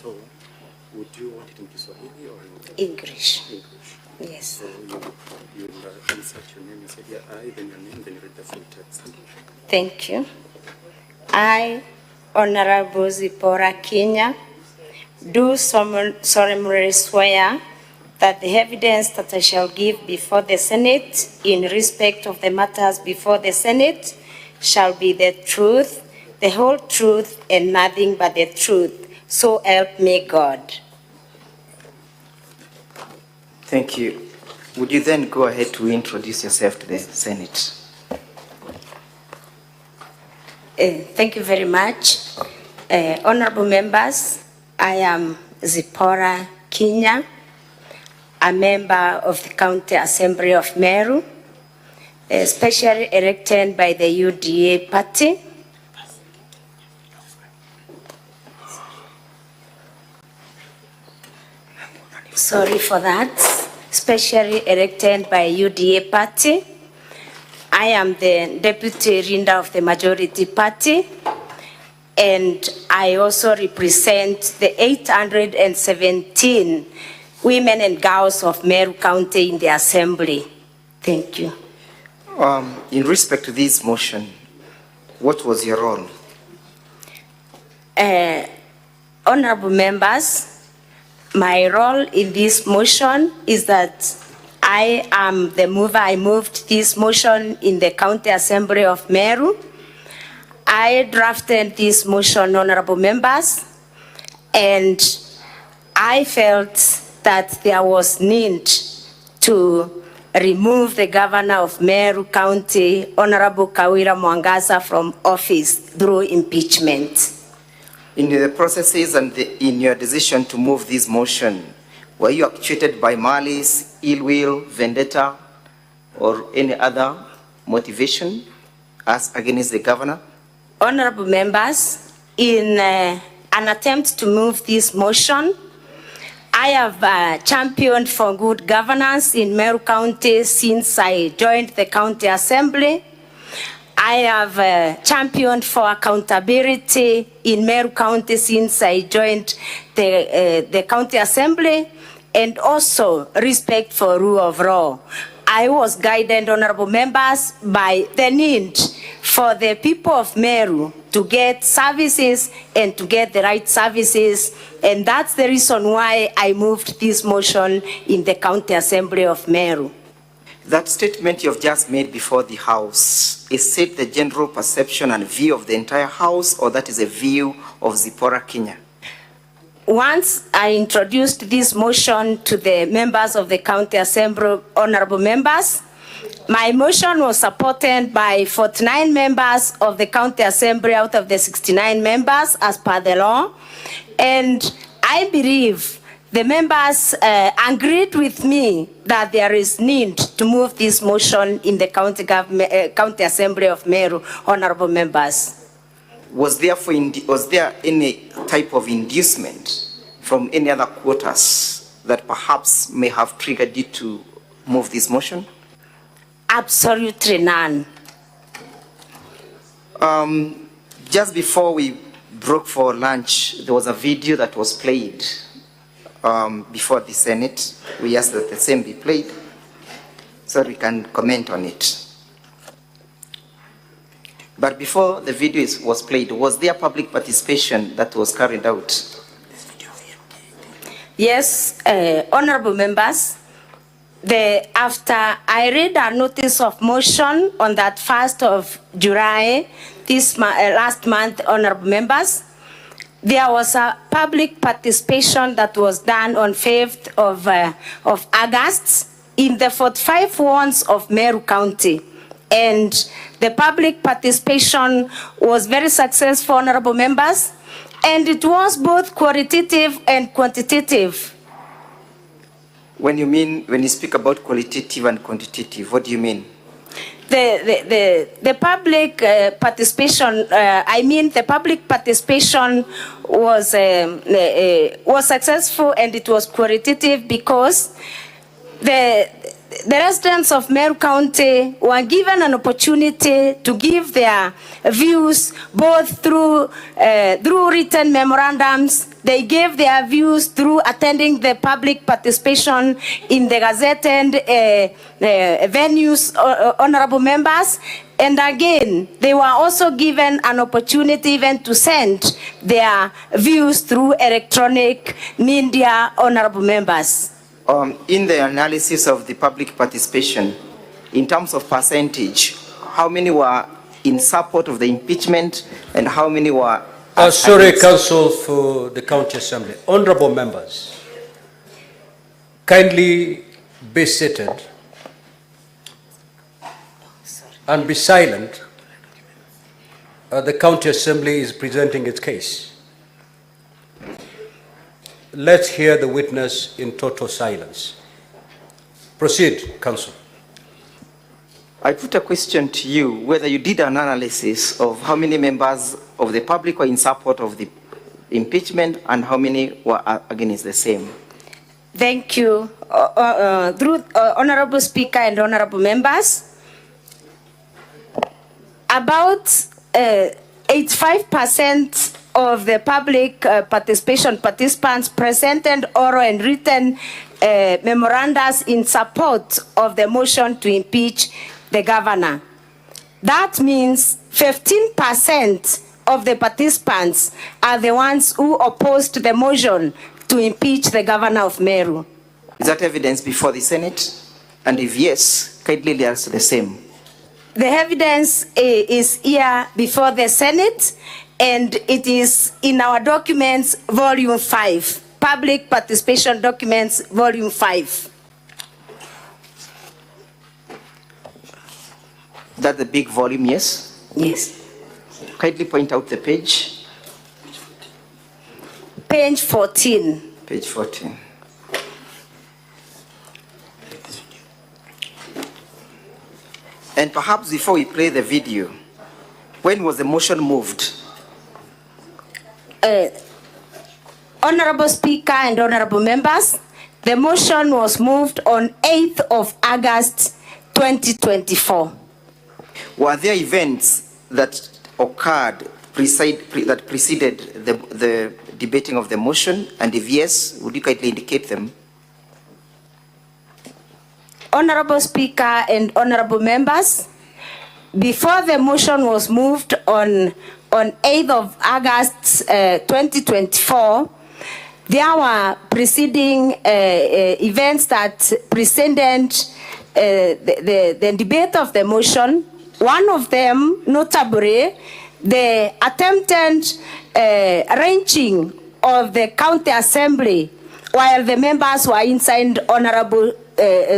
So, would you want it in Kiswahili or in English? English. Yes. So you insert your name, you say, yeah, then your name, then you read the full text. Thank you. I, Honorable Zipporah Kenya, do solemnly swear that the evidence that I shall give before the Senate in respect of the matters before the Senate shall be the truth, the whole truth, and nothing but the truth. So help me God. Thank you. Would you then go ahead to introduce yourself to the Senate? Thank you very much. Honorable members, I am Zipporah Kenya, a member of the County Assembly of Meru, specially elected by the UDA party. Sorry for that. Specially elected by UDA party. I am the deputy leader of the majority party, and I also represent the 817 women and girls of Meru County in the assembly. Thank you. In respect to this motion, what was your role? Honorable members, my role in this motion is that I am the mover. I moved this motion in the County Assembly of Meru. I drafted this motion, honorable members, and I felt that there was need to remove the governor of Meru County, Honorable Kawira from office through impeachment. In the processes and in your decision to move this motion, were you actuated by malice, ill will, vendetta, or any other motivation as against the governor? Honorable members, in an attempt to move this motion, I have championed for good governance in Meru County since I joined the County Assembly. I have championed for accountability in Meru County since I joined the County Assembly, and also respect for rule of law. I was guided, honorable members, by the need for the people of Meru to get services and to get the right services, and that's the reason why I moved this motion in the County Assembly of Meru. That statement you've just made before the House, is it the general perception and view of the entire House, or that is a view of Zipporah Kenya? Once I introduced this motion to the members of the County Assembly, honorable members, my motion was supported by 49 members of the County Assembly out of the 69 members as per the law. And I believe the members agreed with me that there is need to move this motion in the County Assembly of Meru, honorable members. Was there any type of inducement from any other quarters that perhaps may have triggered you to move this motion? Absolutely none. Just before we broke for lunch, there was a video that was played before the Senate. We asked that the same be played so we can comment on it. But before the video was played, was there public participation that was carried out? Yes, honorable members, after I read a notice of motion on that 1st of July, last month, honorable members, there was a public participation that was done on 5th of August in the 45 wards of Meru County. And the public participation was very successful, honorable members, and it was both qualitative and quantitative. When you speak about qualitative and quantitative, what do you mean? The public participation, the public participation was successful, and it was qualitative because the residents of Meru County were given an opportunity to give their views both through written memorandums. They gave their views through attending the public participation in the gazetted venues, honorable members. And again, they were also given an opportunity even to send their views through electronic media, honorable members. In the analysis of the public participation, in terms of percentage, how many were in support of the impeachment and how many were... Sorry, Council for the County Assembly. Honorable members, kindly be seated and be silent. The County Assembly is presenting its case. Let's hear the witness in total silence. Proceed, Council. I put a question to you, whether you did an analysis of how many members of the public were in support of the impeachment and how many were against the same. Thank you. Honorable Speaker and honorable members, about 85% of the public participants presented oral and written memorandums in support of the motion to impeach the governor. That means 15% of the participants are the ones who opposed the motion to impeach the governor of Meru. Is that evidence before the Senate? And if yes, kindly let us the same. The evidence is here before the Senate, and it is in our documents, volume 5, public participation documents, volume 5. That's the big volume, yes? Yes. Kindly point out the page. Page 14. Page 14. And perhaps before we play the video, when was the motion moved? Honorable Speaker and honorable members, the motion was moved on 8th of August 2024. Were there events that occurred that preceded the debating of the motion? And if yes, would you kindly indicate them? Honorable Speaker and honorable members, before the motion was moved on 8th of August 2024, there were preceding events that preceded the debate of the motion. One of them, notably, the attempted arranging of the county assembly while the members were inside, honorable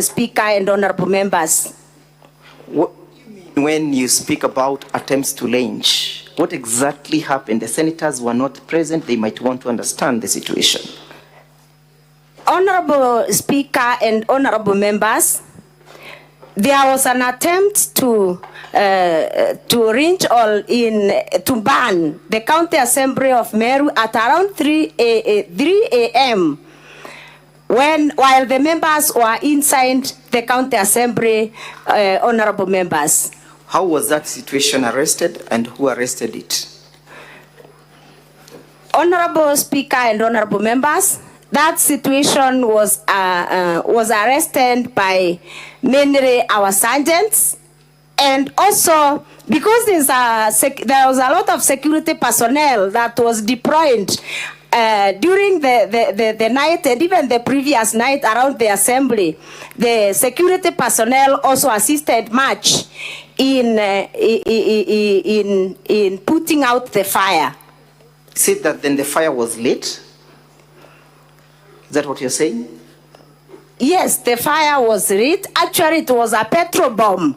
Speaker and honorable members. What do you mean when you speak about attempts to lynch? What exactly happened? The senators were not present. They might want to understand the situation. Honorable Speaker and honorable members, there was an attempt to arrange to ban the county assembly of Meru at around 3 a.m. while the members were inside the county assembly, honorable members. How was that situation arrested and who arrested it? Honorable Speaker and honorable members, that situation was arrested by mainly our sergeants, and also because there was a lot of security personnel that was deployed during the night and even the previous night around the assembly. The security personnel also assisted much in putting out the fire. Say that then the fire was lit? Is that what you're saying? Yes, the fire was lit. Actually, it was a petrol bomb.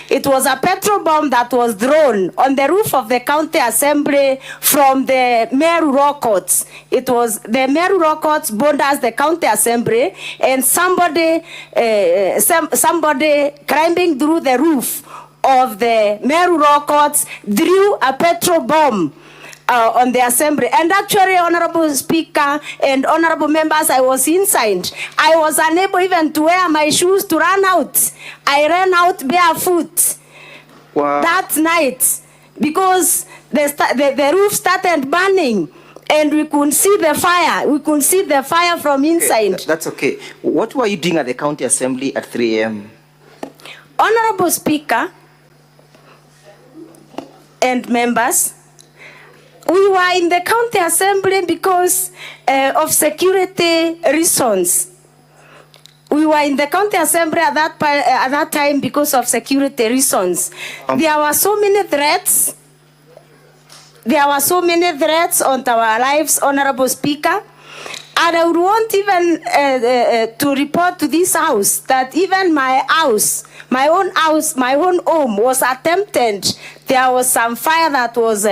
It was a petrol bomb that was thrown on the roof of the county assembly from the Meru Rockouts. It was the Meru Rockouts borders the county assembly, and somebody climbing through the roof of the Meru Rockouts drew a petrol bomb on the assembly. And actually, Honorable Speaker and honorable members, I was inside. I was unable even to wear my shoes to run out. I ran out barefoot. Wow. That night, because the roof started burning and we couldn't see the fire. We couldn't see the fire from inside. Okay, that's okay. What were you doing at the county assembly at 3 a.m.? Honorable Speaker and members, we were in the county assembly because of security reasons. We were in the county assembly at that time because of security reasons. There were so many threats. There were so many threats on our lives, Honorable Speaker. And I would want even to report to this house that even my house, my own home was attempted. There was some fire that was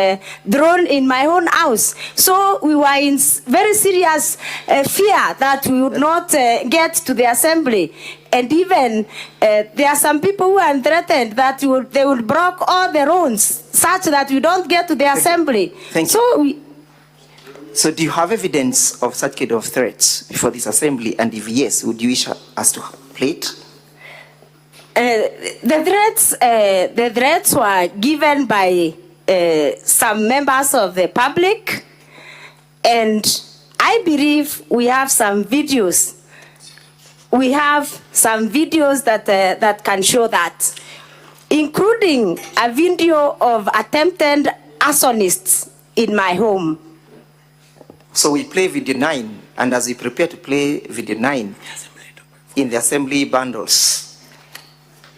thrown in my own house. So we were in very serious fear that we would not get to the assembly. And even there are some people who are threatened that they will block all the roads such that we don't get to the assembly. Thank you. So do you have evidence of such kind of threats before this assembly? And if yes, would you wish us to play it? The threats were given by some members of the public, and I believe we have some videos. We have some videos that can show that, including a video of attempted arsonists in my home. So we play video 9, and as we prepare to play video 9 in the assembly bundles,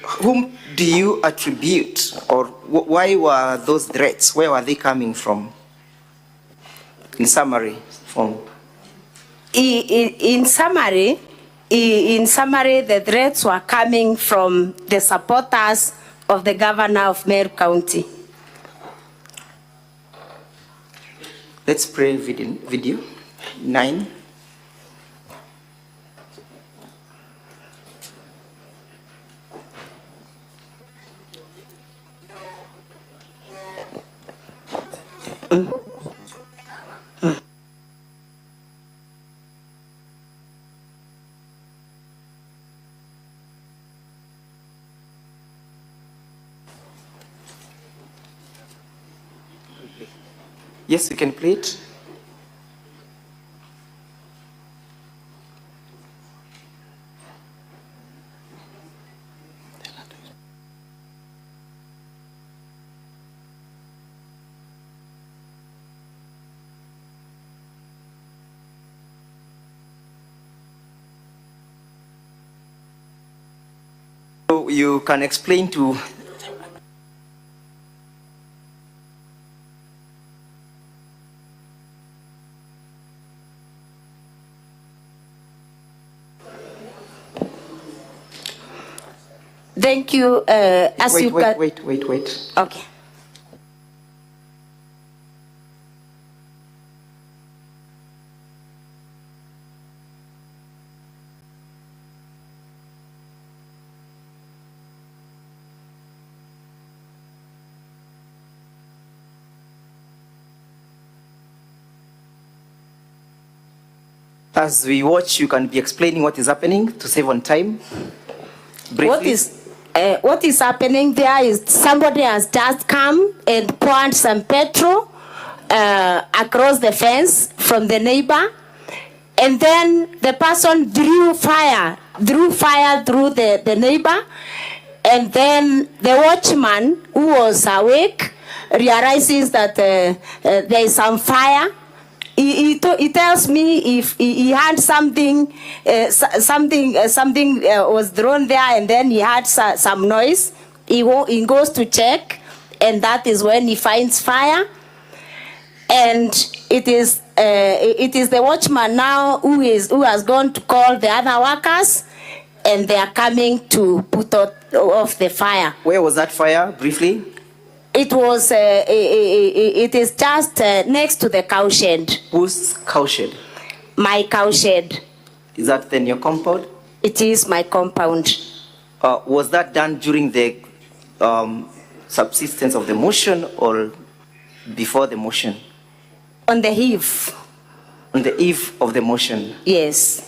whom do you attribute, or why were those threats? Where were they coming from? In summary, In summary, the threats were coming from the supporters of the governor of Meru County. Let's play video 9. Yes, you can play it. So you can explain to Thank you. Wait. Okay. As we watch, you can be explaining what is happening to save on time. Briefly. What is happening there is somebody has just come and poured some petrol across the fence from the neighbor, and then the person drew fire through the neighbor, and then the watchman who was awake realizes that there is some fire. He tells me if he had something was thrown there, and then he had some noise. He goes to check, and that is when he finds fire. And it is the watchman now who has gone to call the other workers, and they are coming to put off the fire. Where was that fire, briefly? It was. It is just next to the cow shed. Whose cow shed? My cow shed. Is that then your compound? It is my compound. Was that done during the subsistence of the motion or before the motion? On the eve. On the eve of the motion. Yes.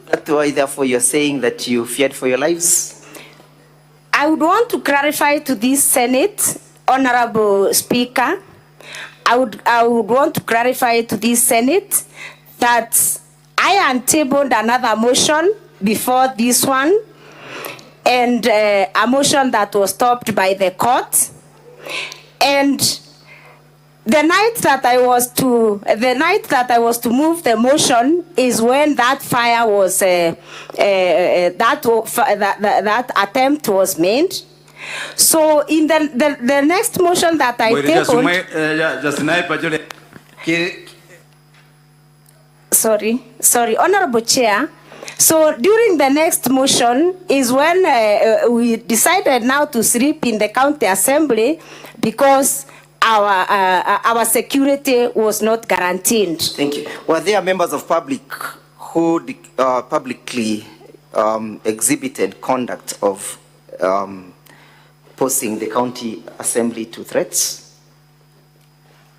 That's why, therefore, you're saying that you feared for your lives? I would want to clarify to this Senate, Honorable Speaker, I would want to clarify to this Senate that I untabled another motion before this one, and a motion that was stopped by the court. And the night that I was to move the motion is when that fire was that attempt was made. So in the next motion that I tabled. Sorry, Honorable Chair. So during the next motion is when we decided now to sleep in the county assembly because our security was not guaranteed. Thank you. Were there members of public who publicly exhibited conduct of posting the county assembly to threats?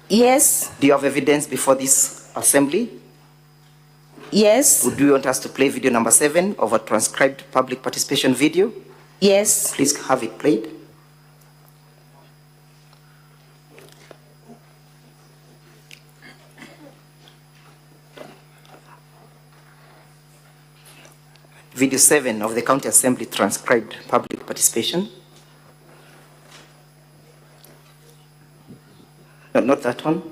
Yes. Do you have evidence before this assembly? Yes. Would you want us to play video number 7 of a transcribed public participation video? Yes. Please have it played. Video 7 of the County Assembly transcribed public participation. No, not that one.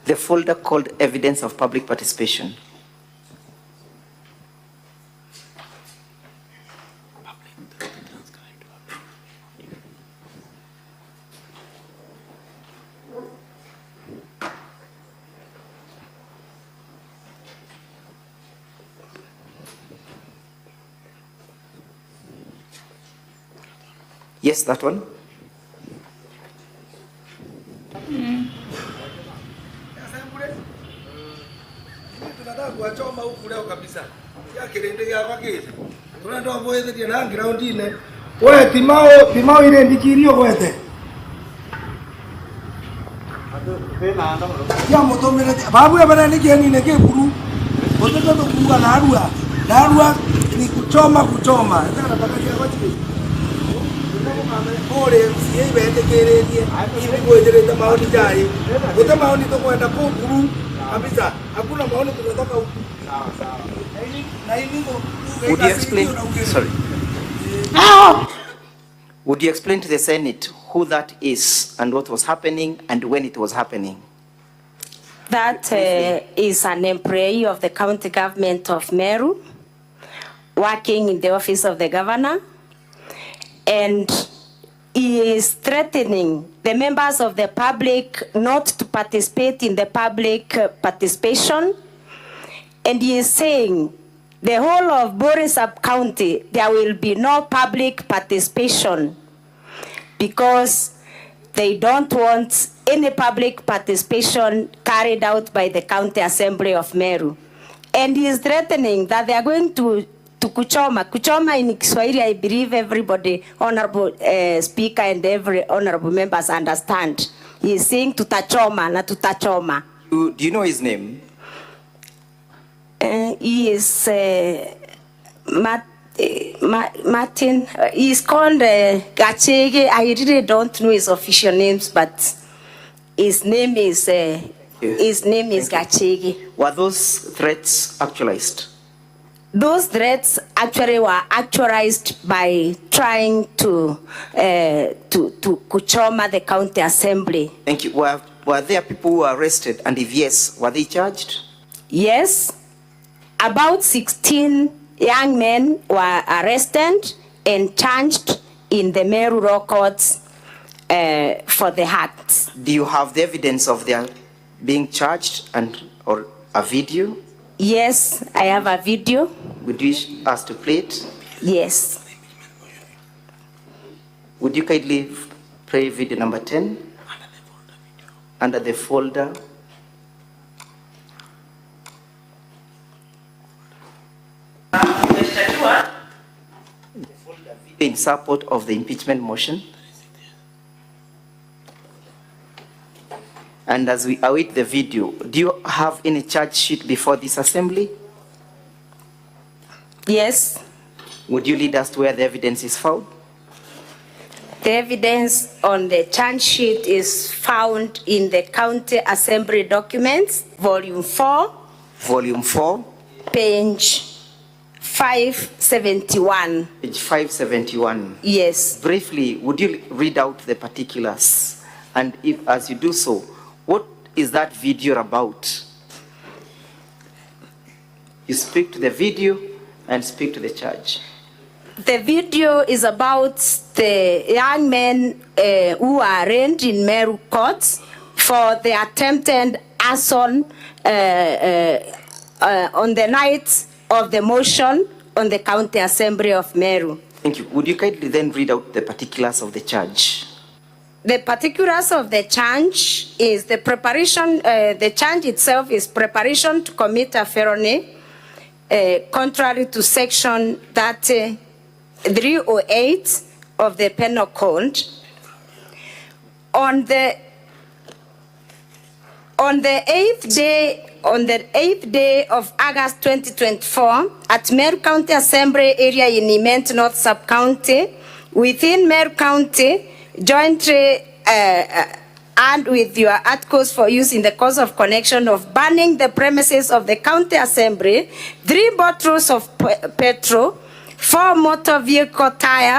The folder called Evidence of Public Participation. Yes, that one. Kuachoma huku leo kabisa. Ya kirende ya kwake. Tunatoa voice dia na ground ile. Wewe timao ile ndikirio kwete. Ya moto mele babu ya bana ni gani ne ke buru. Moto ndo kuruga na arua. Na arua ni kuchoma. Sasa nataka kia kwachi. Ore sie bende kererie. Ile ngoje maoni jai. Wote maoni to kwenda ku buru. Kabisa. Hakuna maoni tunataka huku. Would you explain? Sorry. Would you explain to the Senate who that is and what was happening and when it was happening? That is an employee of the county government of Meru, working in the office of the governor, and he is threatening the members of the public not to participate in the public participation. And he is saying the whole of Boris sub-county, there will be no public participation because they don't want any public participation carried out by the County Assembly of Meru. And he is threatening that they are going to kuchoma. Kuchoma in Kiswahili, I believe everybody, Honorable Speaker and every honorable members understand. He is saying tutachoma na tutachoma. Do you know his name? He is Martin. He's called Gachege. I really don't know his official names, but his name is Gachege. Were those threats actualized? Those threats actually were actualized by trying to kuchoma the county assembly. Thank you. Were there people who were arrested, and if yes, were they charged? Yes. About 16 young men were arrested and charged in the Meru Law Courts for the acts. Do you have the evidence of their being charged or a video? Yes, I have a video. Would you wish us to play it? Yes. Would you kindly play video number 10 under the folder? in support of the impeachment motion? And as we await the video, do you have any charge sheet before this assembly? Yes. Would you lead us to where the evidence is found? The evidence on the charge sheet is found in the County Assembly documents, Volume 4. Volume 4. Page 571. Page 571. Yes. Briefly, would you read out the particulars? And if, as you do so, what is that video about? You speak to the video and speak to the charge. The video is about the young men who are arraigned in Meru courts for the attempted arson on the night of the motion on the County Assembly of Meru. Thank you. Would you kindly then read out the particulars of the charge? The particulars of the charge is the preparation, the charge itself is preparation to commit a felony, contrary to section 308 of the Penal Code. On the 8th day of August 2024, at Meru County Assembly area in Immense North Sub-County, within Meru County, jointly and with your articles for use in the course of connection of burning the premises of the County Assembly, 3 bottles of petrol, 4 motor vehicle tires,